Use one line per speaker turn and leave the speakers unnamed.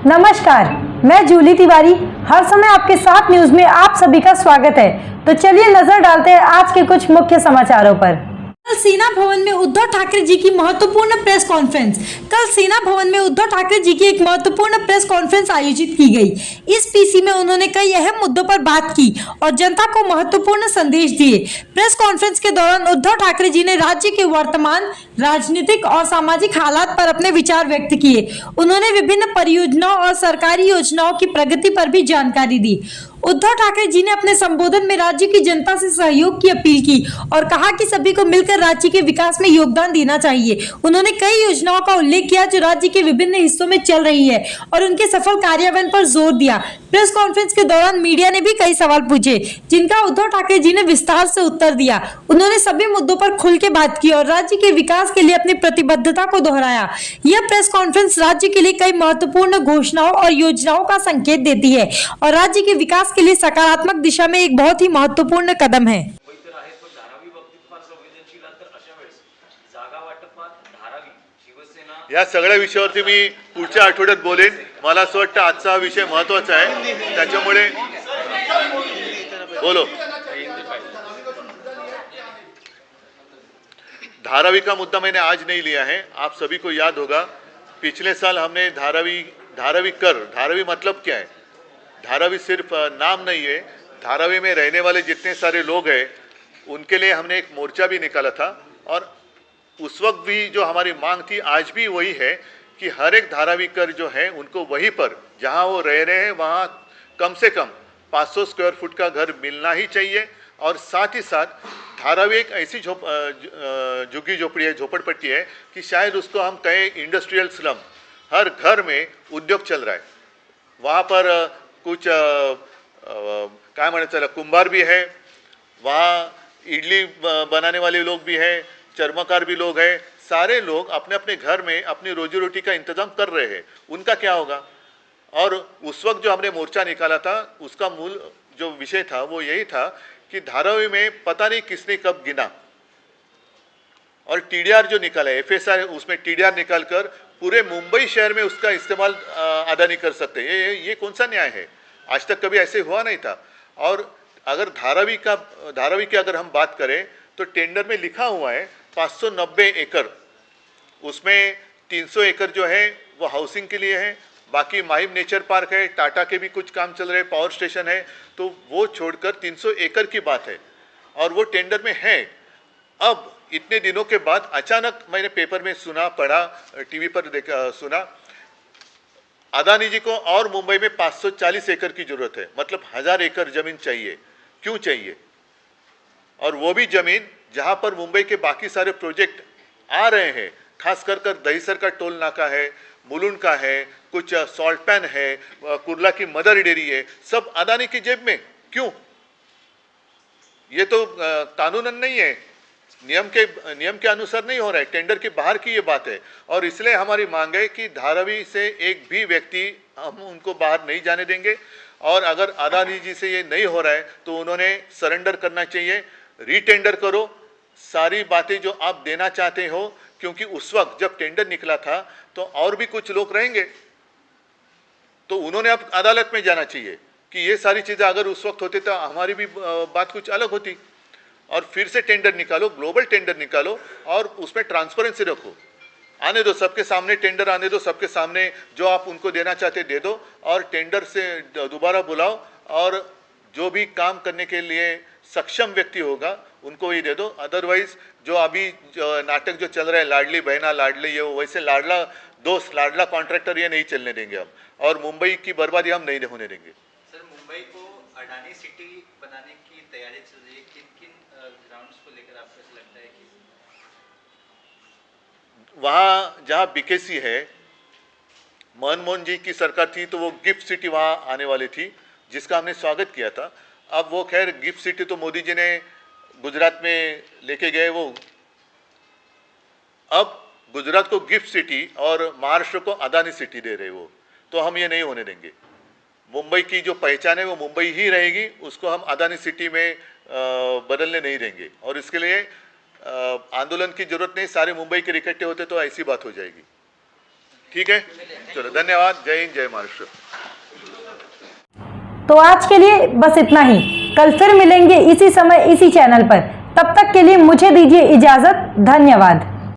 नमस्कार, मैं जूली तिवारी। हर समय आपके साथ न्यूज में आप सभी का स्वागत है। तो चलिए नजर डालते हैं आज के कुछ मुख्य समाचारों पर। कल सेना भवन में उद्धव ठाकरे जी की महत्वपूर्ण प्रेस कॉन्फ्रेंस। कल सेना भवन में उद्धव ठाकरे जी की एक महत्वपूर्ण प्रेस कॉन्फ्रेंस आयोजित की गई। इस पीसी में उन्होंने कई अहम मुद्दों पर बात की और जनता को महत्वपूर्ण संदेश दिए। प्रेस कॉन्फ्रेंस के दौरान उद्धव ठाकरे जी ने राज्य के वर्तमान राजनीतिक और सामाजिक हालात पर अपने विचार व्यक्त किए। उन्होंने विभिन्न परियोजनाओं और सरकारी योजनाओं की प्रगति पर भी जानकारी दी। उद्धव ठाकरे जी ने अपने संबोधन में राज्य की जनता से सहयोग की अपील की और कहा कि सभी को मिलकर राज्य के विकास में योगदान देना चाहिए। उन्होंने कई योजनाओं का उल्लेख किया जो राज्य के विभिन्न हिस्सों में चल रही है और उनके सफल कार्यान्वयन पर जोर दिया। प्रेस कॉन्फ्रेंस के दौरान मीडिया ने भी कई सवाल पूछे जिनका उद्धव ठाकरे जी ने विस्तार से उत्तर दिया। उन्होंने सभी मुद्दों पर खुल के बात की और राज्य के विकास के लिए अपनी प्रतिबद्धता को दोहराया। यह प्रेस कॉन्फ्रेंस राज्य के लिए कई महत्वपूर्ण घोषणाओं और योजनाओं का संकेत देती है और राज्य के विकास के लिए सकारात्मक दिशा में एक बहुत ही महत्वपूर्ण कदम है।
या सगळ्या विषयावरती मी पुढच्या आठवड्यात बोलेन। मला असं वाटतं आजचा हा विषय महत्त्वाचा आहे, त्याच्यामुळे बोलो। धारावी का मुद्दा मैंने आज नहीं लिया है। आप सभी को याद होगा पिछले साल हमने धारावी मतलब क्या है? धारावी सिर्फ नाम नहीं है, धारावी में रहने वाले जितने सारे लोग हैं उनके लिए हमने एक मोर्चा भी निकाला था और उस वक्त भी जो हमारी मांग थी आज भी वही है कि हर एक धारावीकर जो है उनको वहीं पर जहां वो रह रहे हैं वहां कम से कम 500 स्क्वायर फुट का घर मिलना ही चाहिए। और साथ ही साथ धारावी एक ऐसी झुग्गी झोपड़ी है, झोपड़पट्टी है कि शायद उसको हम कहें इंडस्ट्रियल स्लम। हर घर में उद्योग चल रहा है, वहाँ पर कुछ क्या माने चला कुंभार भी है, वहाँ इडली बनाने वाले लोग भी हैं, चर्मकार भी लोग हैं। सारे लोग अपने अपने घर में अपनी रोजी रोटी का इंतजाम कर रहे हैं। उनका क्या होगा? और उस वक्त जो हमने मोर्चा निकाला था उसका मूल जो विषय था वो यही था कि धारावी में पता नहीं किसने कब गिना और टीडीआर जो निकाला है एफएसआर, उसमें टीडीआर निकालकर पूरे मुंबई शहर में उसका इस्तेमाल अदानी कर सकते हैं। ये कौन सा न्याय है? आज तक कभी ऐसे हुआ नहीं था। और अगर धारावी की अगर हम बात करें तो टेंडर में लिखा हुआ है 590 एकड़, उसमें 300 एकड़ जो है वो हाउसिंग के लिए है, बाकी माहिम नेचर पार्क है, टाटा के भी कुछ काम चल रहे हैं, पावर स्टेशन है, तो वो छोड़कर 300 एकड़ की बात है और वो टेंडर में है। अब इतने दिनों के बाद अचानक मैंने पेपर में सुना, पढ़ा, टीवी पर देखा, सुना अदानी जी को और मुंबई में 540 एकड़ की जरूरत है, मतलब 1000 एकड़ जमीन चाहिए। क्यों चाहिए? और वो भी जमीन जहां पर मुंबई के बाकी सारे प्रोजेक्ट आ रहे हैं, खास कर दहीसर का टोल नाका है, मुलुंड का है, कुछ सॉल्ट पैन है, कुर्ला की मदर डेयरी है, सब अदानी की जेब में। क्यों? ये तो कानूनन नहीं है, नियम के अनुसार नहीं हो रहा है, टेंडर के बाहर की ये बात है। और इसलिए हमारी मांग है कि धारावी से एक भी व्यक्ति हम उनको बाहर नहीं जाने देंगे और अगर अदानी जी से ये नहीं हो रहा है तो उन्होंने सरेंडर करना चाहिए, रीटेंडर करो सारी बातें जो आप देना चाहते हो, क्योंकि उस वक्त जब टेंडर निकला था तो और भी कुछ लोग रहेंगे, तो उन्होंने अब अदालत में जाना चाहिए कि ये सारी चीज़ें अगर उस वक्त होती तो हमारी भी बात कुछ अलग होती। और फिर से टेंडर निकालो, ग्लोबल टेंडर निकालो और उसमें ट्रांसपेरेंसी रखो, आने दो सबके सामने टेंडर, आने दो सबके सामने, जो आप उनको देना चाहते दे दो और टेंडर से दोबारा बुलाओ और जो भी काम करने के लिए सक्षम व्यक्ति होगा उनको ही दे दो। अदरवाइज जो अभी नाटक जो चल रहा है लाडली बहना लाडली, ये वैसे लाडला दोस्त लाडला कॉन्ट्रैक्टर ये नहीं चलने देंगे हम, और मुंबई की बर्बादी हम नहीं होने देंगे।
सर, मुंबई को अडानी सिटी बनाने की तैयारी चल रही है, किन ग्राउंड्स को लेकर आपको ऐसा लगता है कि
वहाँ जहाँ बीकेसी है, मनमोहन जी की सरकार थी तो वो गिफ्ट सिटी वहाँ आने वाली थी जिसका हमने स्वागत किया था। अब वो खैर गिफ्ट सिटी तो मोदी जी ने गुजरात में लेके गए, वो अब गुजरात को गिफ्ट सिटी और महाराष्ट्र को अदानी सिटी दे रहे वो, तो हम ये नहीं होने देंगे। मुंबई की जो पहचान है वो मुंबई ही रहेगी, उसको हम अदानी सिटी में बदलने नहीं देंगे। और इसके लिए आंदोलन की जरूरत नहीं, सारे मुंबई के इकट्ठे होते तो ऐसी बात हो जाएगी। ठीक है, चलो धन्यवाद, जय हिंद, जय महाराष्ट्र।
तो आज के लिए बस इतना ही। कल फिर मिलेंगे इसी समय इसी चैनल पर। तब तक के लिए मुझे दीजिए इजाजत। धन्यवाद।